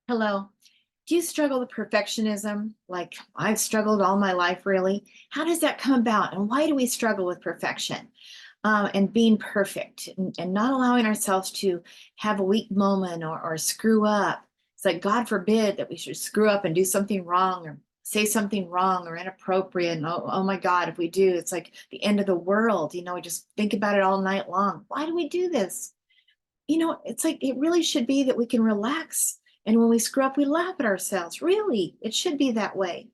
Hello. Do you struggle with perfectionism? Like I've struggled all my life, really. How does that come about? And why do we struggle with perfection and being perfect and not allowing ourselves to have a weak moment or screw up? It's like, God forbid that we should screw up and do something wrong or say something wrong or inappropriate. And oh my God, if we do, it's like the end of the world. We just think about it all night long. Why do we do this? It's like it really should be that we can relax. And when we screw up, we laugh at ourselves. Really, it should be that way.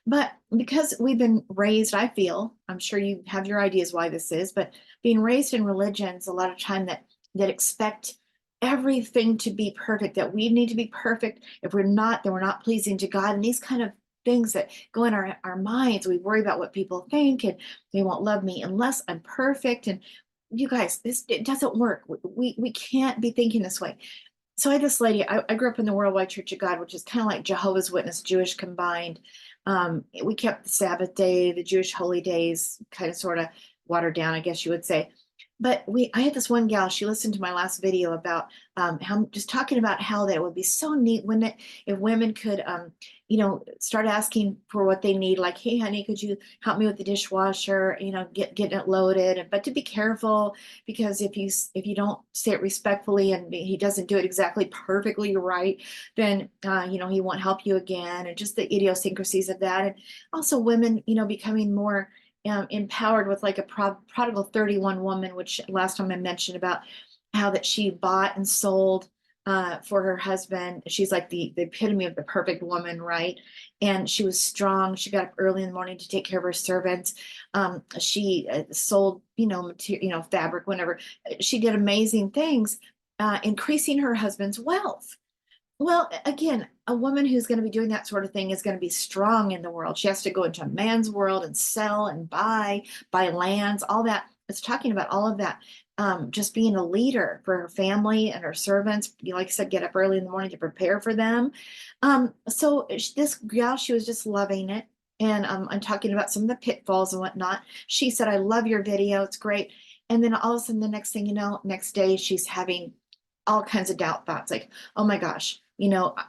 But because we've been raised, I feel, I'm sure you have your ideas why this is, but being raised in religions a lot of time that expect everything to be perfect, that we need to be perfect. If we're not, then we're not pleasing to God. And these kind of things that go in our minds, we worry about what people think and they won't love me unless I'm perfect. And you guys, this it doesn't work. We can't be thinking this way. So I had this lady. I grew up in the Worldwide Church of God, which is kind of like Jehovah's Witness, Jewish combined. We kept the Sabbath day, the Jewish holy days, kind of sort of watered down, I guess you would say. But I had this one gal. She listened to my last video about how just talking about how that it would be so neat when it if women could start asking for what they need, like, hey honey, could you help me with the dishwasher, getting it loaded, but to be careful, because if you don't say it respectfully and he doesn't do it exactly perfectly right, then he won't help you again, and just the idiosyncrasies of that. And also women, becoming more empowered with like a prodigal 31 woman, which last time I mentioned about how that she bought and sold for her husband. She's like the epitome of the perfect woman, right? And she was strong. She got up early in the morning to take care of her servants. She sold, material, fabric, whatever. She did amazing things, increasing her husband's wealth. Well, again, a woman who's going to be doing that sort of thing is going to be strong in the world. She has to go into a man's world and sell and buy lands, all that. It's talking about all of that. Just being a leader for her family and her servants. Like I said, get up early in the morning to prepare for them. So this gal, she was just loving it. And I'm talking about some of the pitfalls and whatnot. She said, I love your video. It's great. And then all of a sudden, the next thing you know, next day, she's having all kinds of doubt thoughts like, oh my gosh,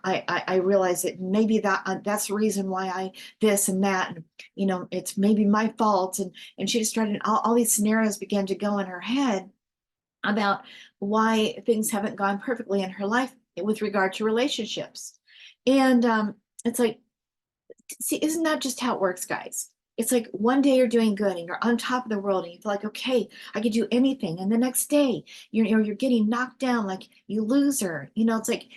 I realize that maybe that's the reason why I this and that, and it's maybe my fault, and she just started all these scenarios began to go in her head about why things haven't gone perfectly in her life with regard to relationships. And it's like, see, isn't that just how it works, guys? It's like one day you're doing good and you're on top of the world and you feel like, okay, I could do anything. And the next day you're getting knocked down like you loser. It's like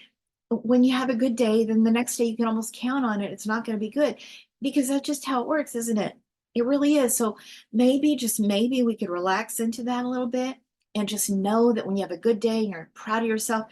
when you have a good day, then the next day you can almost count on it. It's not going to be good because that's just how it works, isn't it? It really is. So maybe, just maybe, we could relax into that a little bit and just know that when you have a good day and you're proud of yourself,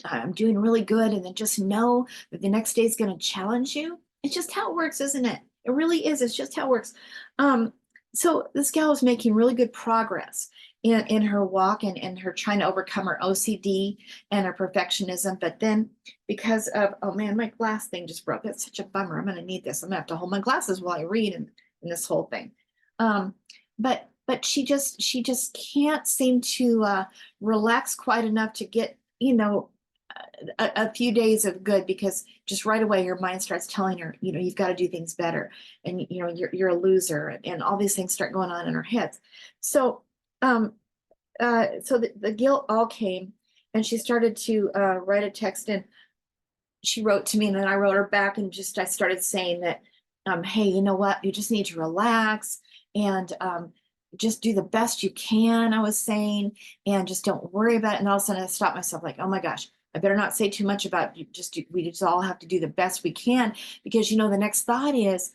I'm doing really good. And then just know that the next day is going to challenge you. It's just how it works, isn't it? It really is. It's just how it works. Um, so this gal is making really good progress in her walk and her trying to overcome her OCD and her perfectionism. But then because of, oh man, my glass thing just broke. That's such a bummer. I'm going to need this. I'm going to have to hold my glasses while I read in this whole thing. Um, but she just can't seem to relax quite enough to get, a few days of good, because just right away her mind starts telling her, you've got to do things better, and you're a loser, and all these things start going on in her head. So um so the guilt all came, and she started to write a text, and she wrote to me, and then I wrote her back, and just I started saying that, hey, you know what, you just need to relax and just do the best you can, I was saying, and just don't worry about it. And all of a sudden I stopped myself like, oh my gosh, I better not say too much about you. We just all have to do the best we can, because the next thought is,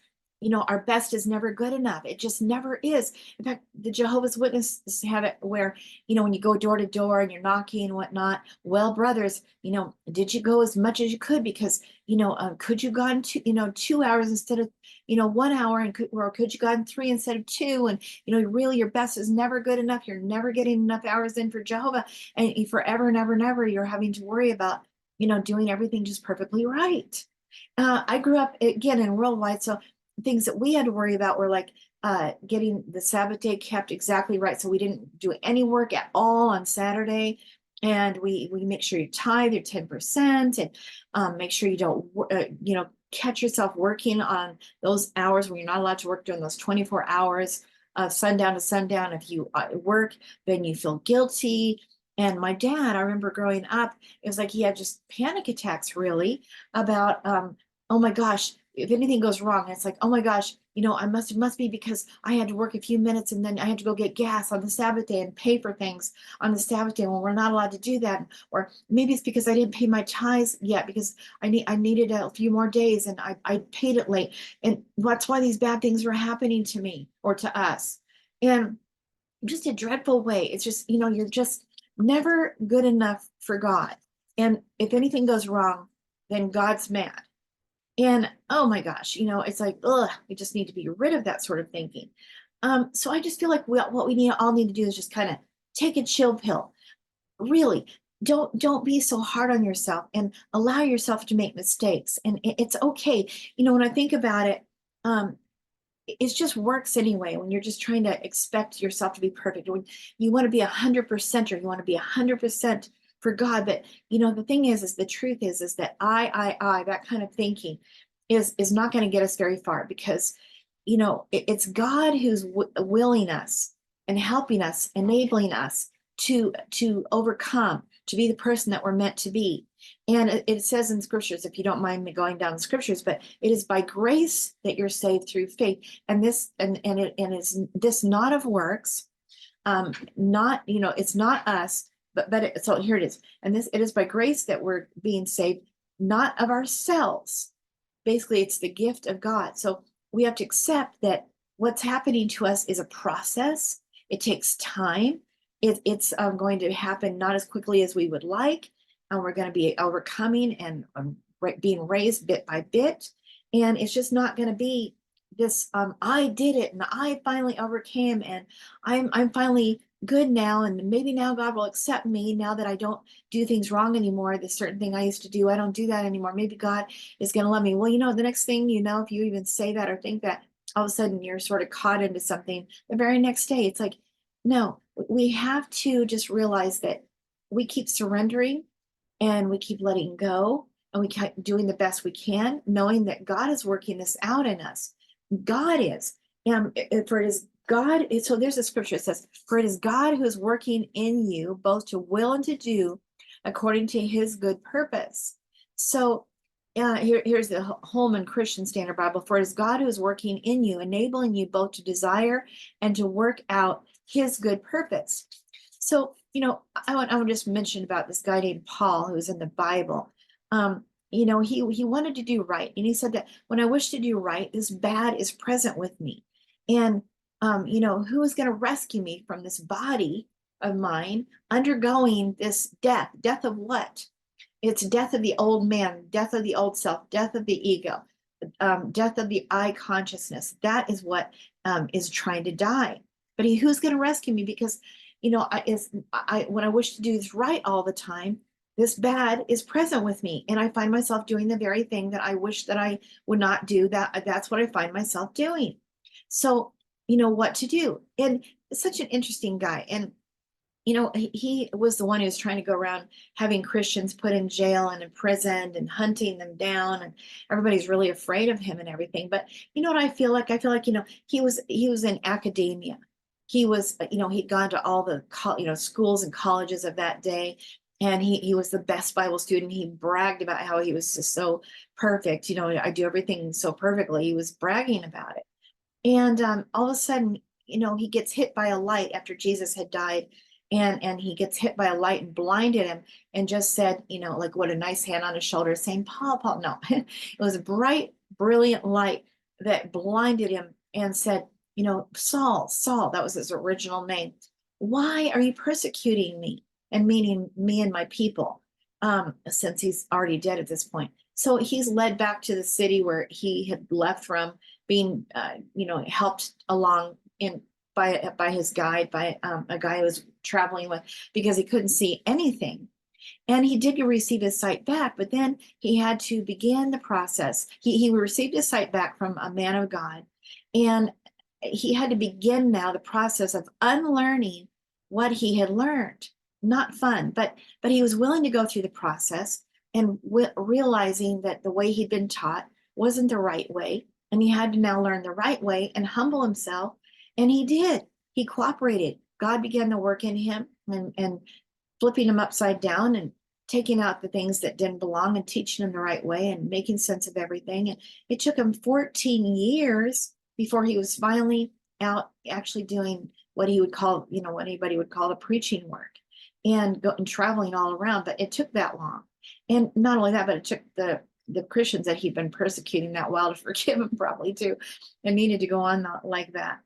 our best is never good enough. It just never is. In fact, the Jehovah's Witnesses have it where, when you go door to door and you're knocking and whatnot, well, brothers, did you go as much as you could? Because, could you gone 2 hours instead of, 1 hour, and could you gone three instead of two? And, really your best is never good enough. You're never getting enough hours in for Jehovah. And forever and ever and ever, you're having to worry about, doing everything just perfectly right. I grew up again in worldwide, so things that we had to worry about were like getting the Sabbath day kept exactly right. So we didn't do any work at all on Saturday. and we make sure you tithe your 10%, and make sure you don't catch yourself working on those hours when you're not allowed to work during those 24 hours of sundown to sundown. If you work, then you feel guilty. And my dad, I remember growing up, it was like he had just panic attacks really about oh my gosh, if anything goes wrong, it's like, oh my gosh, it must be because I had to work a few minutes and then I had to go get gas on the Sabbath day and pay for things on the Sabbath day when we're not allowed to do that. Or maybe it's because I didn't pay my tithes yet because I needed a few more days and I paid it late. And that's why these bad things were happening to me or to us. And just a dreadful way. It's just, you're just never good enough for God. And if anything goes wrong, then God's mad. And oh my gosh, it's like, ugh, we just need to be rid of that sort of thinking. So I just feel like what we all need to do is just kind of take a chill pill. Really, don't be so hard on yourself and allow yourself to make mistakes. And it's okay. When I think about it, it just works anyway. When you're just trying to expect yourself to be perfect, when you want to be 100%, or you want to be 100% for God. But the thing is the truth is that I, that kind of thinking is not going to get us very far, because it's God who's willing us and helping us, enabling us to overcome, to be the person that we're meant to be. And it says in scriptures, if you don't mind me going down the scriptures, but it is by grace that you're saved through faith. And this and it's this not of works, not it's not us, but so here it is. And this it is by grace that we're being saved, not of ourselves. Basically, it's the gift of God. So we have to accept that what's happening to us is a process. It takes time. It's going to happen not as quickly as we would like, and we're going to be overcoming and being raised bit by bit. And it's just not going to be this I did it and I finally overcame and I'm finally good now, and maybe now God will accept me now that I don't do things wrong anymore. This certain thing I used to do, I don't do that anymore. Maybe God is going to love me. Well, the next thing if you even say that or think that, all of a sudden you're sort of caught into something the very next day. It's like, no, we have to just realize that we keep surrendering and we keep letting go, and we keep doing the best we can, knowing that God is working this out in us. God is. And for it is God, so there's a scripture that says, for it is God who is working in you both to will and to do according to his good purpose. So here's the Holman Christian Standard Bible. For it is God who is working in you, enabling you both to desire and to work out his good purpose. So, I want to just mention about this guy named Paul, who's in the Bible. He wanted to do right. And he said that when I wish to do right, this bad is present with me. And, who is going to rescue me from this body of mine undergoing this death? Death of what? It's death of the old man, death of the old self, death of the ego, death of the I consciousness. That is what is trying to die. But who's going to rescue me? Because, when I wish to do this right all the time, this bad is present with me, and I find myself doing the very thing that I wish that I would not do. That's what I find myself doing. So, what to do? And it's such an interesting guy. And he was the one who was trying to go around having Christians put in jail and imprisoned and hunting them down, and everybody's really afraid of him and everything. But you know what I feel like? I feel like he was in academia. He was he'd gone to all the schools and colleges of that day, and he was the best Bible student. He bragged about how he was just so perfect. I do everything so perfectly. He was bragging about it, and all of a sudden, he gets hit by a light after Jesus had died, and he gets hit by a light and blinded him, and just said, like, what a nice hand on his shoulder, saying, Paul. No, it was a bright, brilliant light that blinded him and said, Saul, that was his original name. Why are you persecuting me? And meaning me and my people, since he's already dead at this point. So he's led back to the city where he had left from, being, helped along by his guide, by a guy who was traveling with, because he couldn't see anything. And he did receive his sight back, but then he had to begin the process. He received his sight back from a man of God, and he had to begin now the process of unlearning what he had learned. not fun, but he was willing to go through the process and realizing that the way he'd been taught wasn't the right way, and he had to now learn the right way and humble himself. And he did. He cooperated. God began to work in him and flipping him upside down and taking out the things that didn't belong and teaching him the right way and making sense of everything. And it took him 14 years before he was finally out actually doing what he would call, what anybody would call the preaching work and traveling all around. But it took that long. And not only that, but it took the Christians that he'd been persecuting that while to forgive him probably too, and needed to go on like that.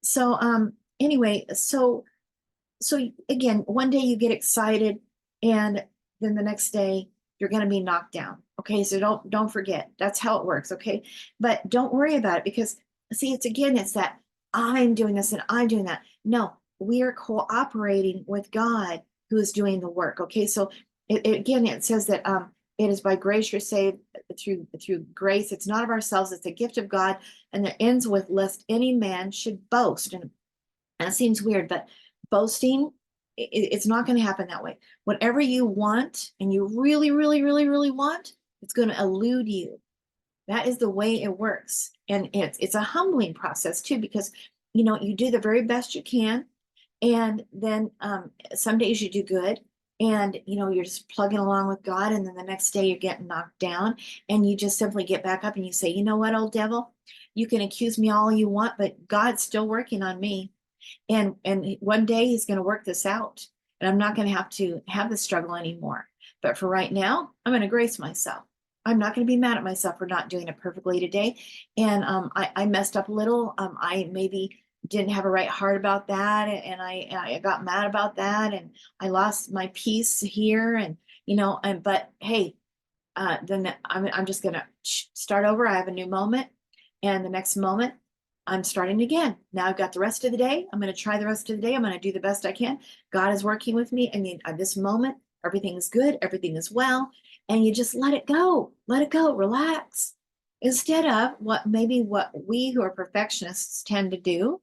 So anyway, so again, one day you get excited, and then the next day you're going to be knocked down. Okay, so don't forget that's how it works. Okay, but don't worry about it, because see, it's that I'm doing this and I'm doing that. No, we are cooperating with God who is doing the work. Okay, so again, it says that it is by grace you're saved through grace. It's not of ourselves; it's a gift of God, and it ends with lest any man should boast. And that seems weird, but boasting, it's not going to happen that way. Whatever you want and you really, really, really, really want, it's going to elude you. That is the way it works. And it's a humbling process too, because you do the very best you can. And then some days you do good, and you're just plugging along with God, and then the next day you're getting knocked down, and you just simply get back up and you say, you know what, old devil, you can accuse me all you want, but God's still working on me. And one day he's going to work this out, and I'm not going to have the struggle anymore. But for right now, I'm going to grace myself. I'm not going to be mad at myself for not doing it perfectly today. And I messed up a little. I maybe didn't have a right heart about that, and I got mad about that, and I lost my peace here, and but hey, then I'm just going to start over. I have a new moment, and the next moment I'm starting again. Now I've got the rest of the day. I'm going to try the rest of the day. I'm going to do the best I can. God is working with me. I mean, at this moment, everything is good. Everything is well. And you just let it go. Let it go. Relax. Instead of what we who are perfectionists tend to do,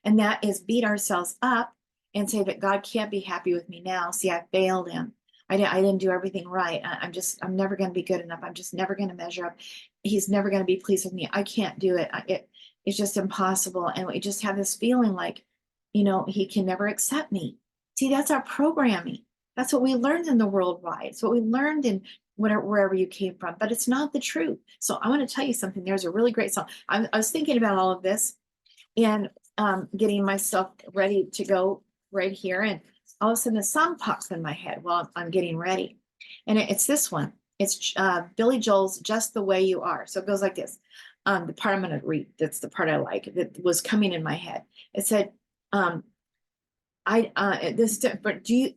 and that is beat ourselves up and say that God can't be happy with me now. See, I failed him. I didn't do everything right. I'm never going to be good enough. I'm just never going to measure up. He's never going to be pleased with me. I can't do it. It's just impossible. And we just have this feeling like, he can never accept me. See, that's our programming. That's what we learned in the worldwide. It's what we learned in wherever you came from, but it's not the truth. So I want to tell you something. There's a really great song. I was thinking about all of this and getting myself ready to go right here. And all of a sudden a song pops in my head while I'm getting ready. And it's this one. It's Billy Joel's Just the Way You Are. So it goes like this. The part I'm going to read, that's the part I like, that was coming in my head. It said, but do you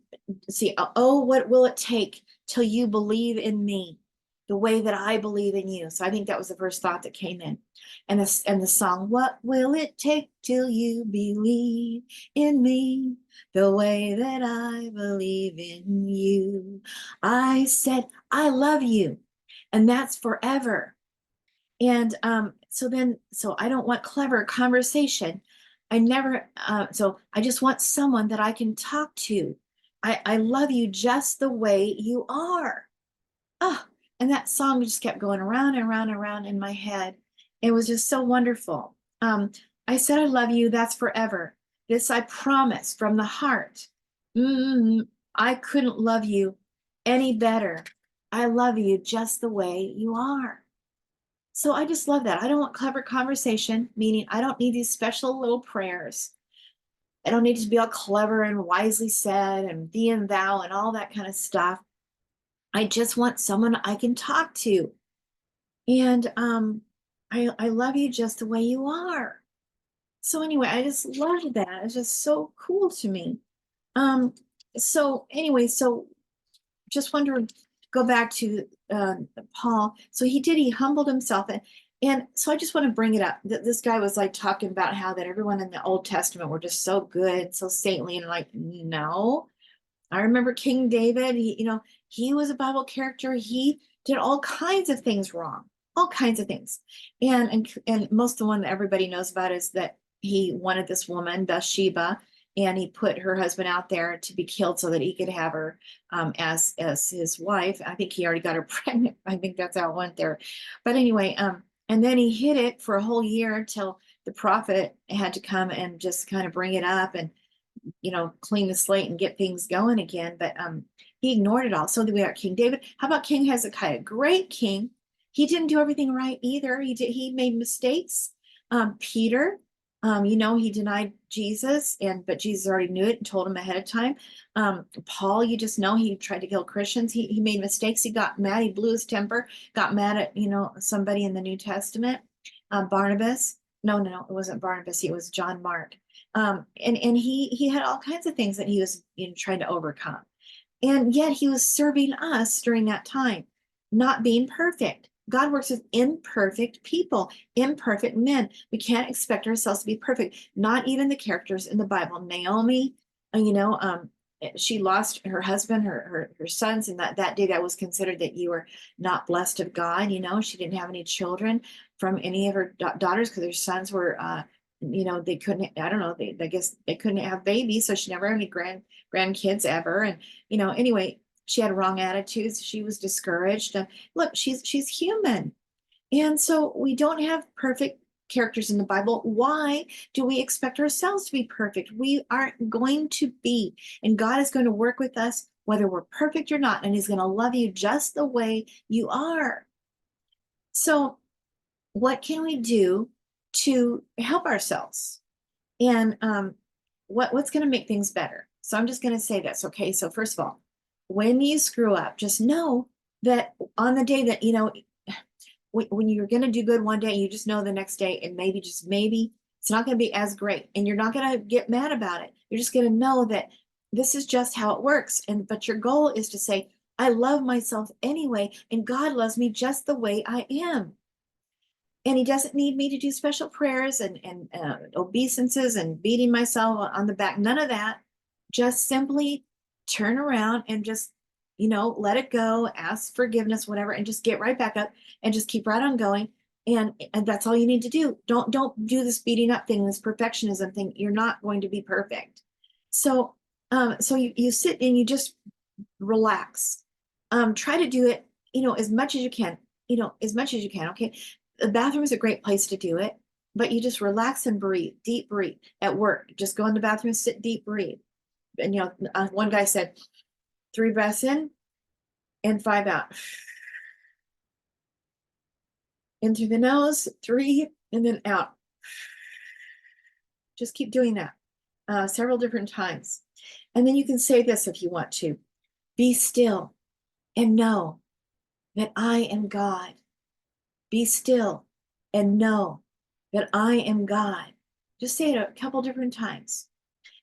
see, oh, what will it take till you believe in me the way that I believe in you? So I think that was the first thought that came in. And the song, what will it take till you believe in me the way that I believe in you? I said, I love you, and that's forever. And so I don't want clever conversation. So I just want someone that I can talk to. I love you just the way you are. Oh, and that song just kept going around and around and around in my head. It was just so wonderful. I said, I love you. That's forever. This I promise from the heart. I couldn't love you any better. I love you just the way you are. So I just love that. I don't want clever conversation, meaning I don't need these special little prayers. I don't need to be all clever and wisely said and thee and thou and all that kind of stuff. I just want someone I can talk to. And I love you just the way you are. So anyway, I just loved that. It's just so cool to me. So anyway, so just wonder, go back to Paul. So he humbled himself. And so I just want to bring it up. This guy was like talking about how that everyone in the Old Testament were just so good, so saintly, and like, no. I remember King David, he was a Bible character. He did all kinds of things wrong, all kinds of things. And most of the one that everybody knows about is that he wanted this woman, Bathsheba, and he put her husband out there to be killed so that he could have her as his wife. I think he already got her pregnant. I think that's how it went there. But anyway, and then he hid it for a whole year until the prophet had to come and just kind of bring it up and clean the slate and get things going again. But he ignored it all. So we got King David. How about King Hezekiah? Great king. He didn't do everything right either. He made mistakes. Peter, he denied Jesus, but Jesus already knew it and told him ahead of time. Paul, you just know he tried to kill Christians. He made mistakes. He got mad. He blew his temper. Got mad at somebody in the New Testament. Barnabas. No, it wasn't Barnabas. It was John Mark. And he had all kinds of things that he was trying to overcome. And yet he was serving us during that time, not being perfect. God works with imperfect people, imperfect men. We can't expect ourselves to be perfect. Not even the characters in the Bible. Naomi, she lost her husband, her sons, and that day that was considered that you were not blessed of God. She didn't have any children from any of her daughters because her sons were they couldn't, I don't know, I guess they couldn't have babies, so she never had any grandkids ever. And anyway, she had wrong attitudes. She was discouraged. And look, she's human. And so we don't have perfect characters in the Bible. Why do we expect ourselves to be perfect? We aren't going to be. And God is going to work with us whether we're perfect or not. And he's going to love you just the way you are. So what can we do to help ourselves? And what's going to make things better? So I'm just going to say this. Okay. So first of all, when you screw up, just know that on the day that, when you're going to do good one day, you just know the next day, and maybe, just maybe, it's not going to be as great. And you're not going to get mad about it. You're just going to know that this is just how it works. But your goal is to say, I love myself anyway, and God loves me just the way I am. And he doesn't need me to do special prayers and obeisances and beating myself on the back. None of that. Just simply turn around and just, let it go, ask forgiveness, whatever, and just get right back up and just keep right on going. And that's all you need to do. Don't do this beating up thing, this perfectionism thing. You're not going to be perfect. So you sit and you just relax. Try to do it, as much as you can, okay? The bathroom is a great place to do it, but you just relax and breathe, deep breathe. At work, just go in the bathroom, sit, deep breathe. And one guy said 3 breaths in and 5 out. In through the nose, 3, and then out. Just keep doing that several different times. And then you can say this if you want to. Be still and know that I am God. Be still and know that I am God. Just say it a couple different times.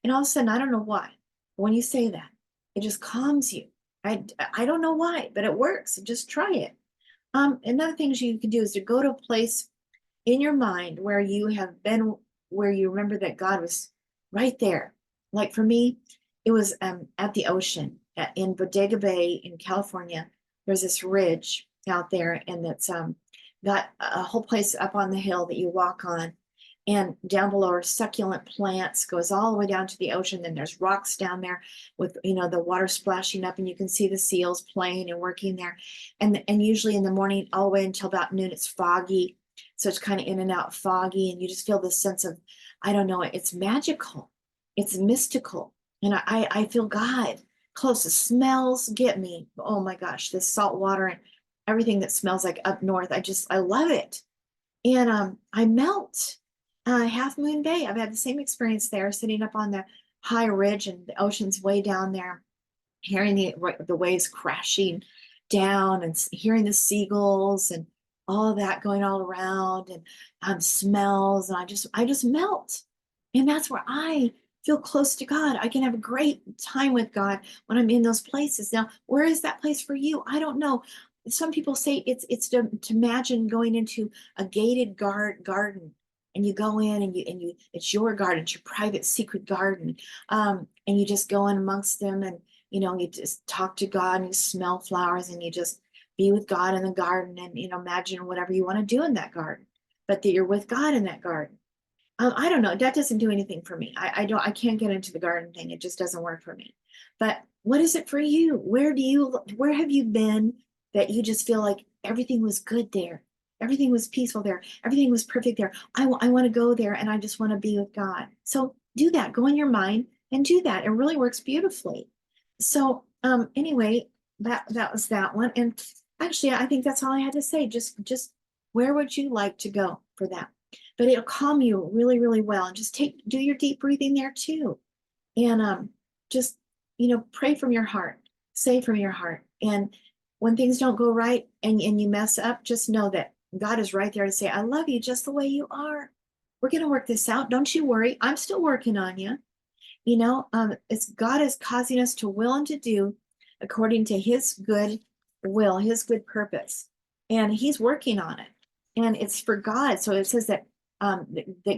And all of a sudden, I don't know why, but when you say that, it just calms you. I don't know why, but it works. Just try it. Another thing you can do is to go to a place in your mind where you have been, where you remember that God was right there. Like for me, it was at the ocean in Bodega Bay in California. There's this ridge out there, and that's got a whole place up on the hill that you walk on. And down below are succulent plants, goes all the way down to the ocean. Then there's rocks down there with, the water splashing up, and you can see the seals playing and working there. And usually in the morning, all the way until about noon, it's foggy. So it's kind of in and out foggy. And you just feel this sense of, I don't know, it's magical. It's mystical. And I feel God close. The smells get me. Oh my gosh, this salt water and everything that smells like up north. I love it. And I melt. Half Moon Bay, I've had the same experience there, sitting up on the high ridge and the ocean's way down there, hearing the waves crashing down and hearing the seagulls and all of that going all around, and smells, and I just melt. And that's where I feel close to God. I can have a great time with God when I'm in those places. Now, where is that place for you? I don't know. Some people say it's to imagine going into a gated garden, and you go in and you it's your garden, it's your private secret garden, and you just go in amongst them, and you just talk to God, and you smell flowers, and you just be with God in the garden, and imagine whatever you want to do in that garden, but that you're with God in that garden. I don't know. That doesn't do anything for me. I can't get into the garden thing. It just doesn't work for me. But what is it for you? Where have you been that you just feel like everything was good there? Everything was peaceful there. Everything was perfect there. I want to go there and I just want to be with God. So do that. Go in your mind and do that. It really works beautifully. So anyway, that was that one. And actually, I think that's all I had to say. Just where would you like to go for that? But it'll calm you really, really well. And just do your deep breathing there too. And just, pray from your heart, say from your heart. And when things don't go right and you mess up, just know that God is right there to say, I love you just the way you are. We're going to work this out. Don't you worry. I'm still working on you. It's God is causing us to will and to do according to his good will, his good purpose. And he's working on it. And it's for God. So it says that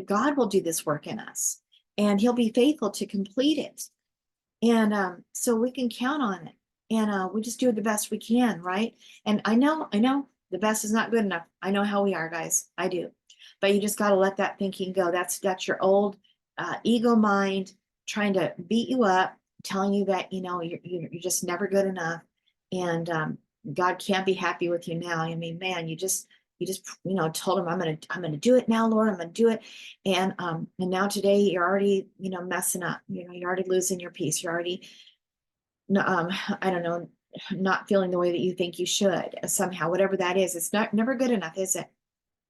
God will do this work in us and he'll be faithful to complete it. And so we can count on it. And we just do the best we can, right? And I know the best is not good enough. I know how we are, guys. I do. But you just got to let that thinking go. That's your old ego mind trying to beat you up, telling you that you're just never good enough, and God can't be happy with you now. I mean, man, you just told him I'm gonna do it now, Lord. I'm gonna do it, and now today you're already messing up. You're already losing your peace. You're already I don't know, not feeling the way that you think you should somehow. Whatever that is, it's never good enough, is it?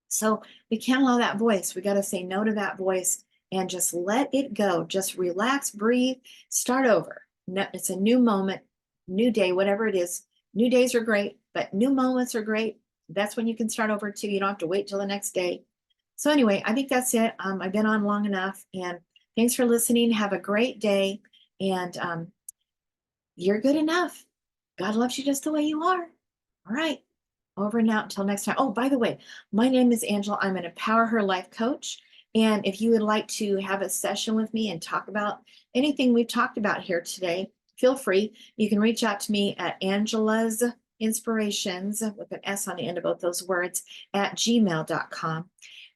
So we can't allow that voice. We got to say no to that voice and just let it go. Just relax, breathe, start over. No, it's a new moment, new day, whatever it is. New days are great, but new moments are great. That's when you can start over too. You don't have to wait till the next day. So anyway, I think that's it. I've been on long enough, and thanks for listening. Have a great day, and you're good enough. God loves you just the way you are. All right. Over and out until next time. Oh, by the way, my name is Angela. I'm an Empower Her Life coach. And if you would like to have a session with me and talk about anything we've talked about here today, feel free. You can reach out to me at Angela's Inspirations with an S on the end of both those words at gmail.com.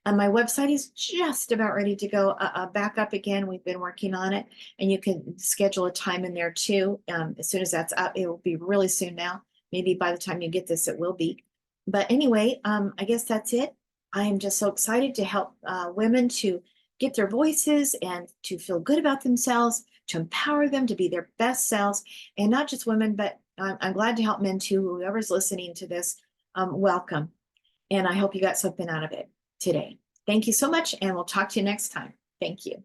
And my website is just about ready to go back up again. We've been working on it, and you can schedule a time in there too. As soon as that's up, it will be really soon now. Maybe by the time you get this, it will be. But anyway, I guess that's it. I am just so excited to help women to get their voices and to feel good about themselves, to empower them to be their best selves, and not just women, but I'm glad to help men too. Whoever's listening to this, welcome. And I hope you got something out of it today. Thank you so much, and we'll talk to you next time. Thank you.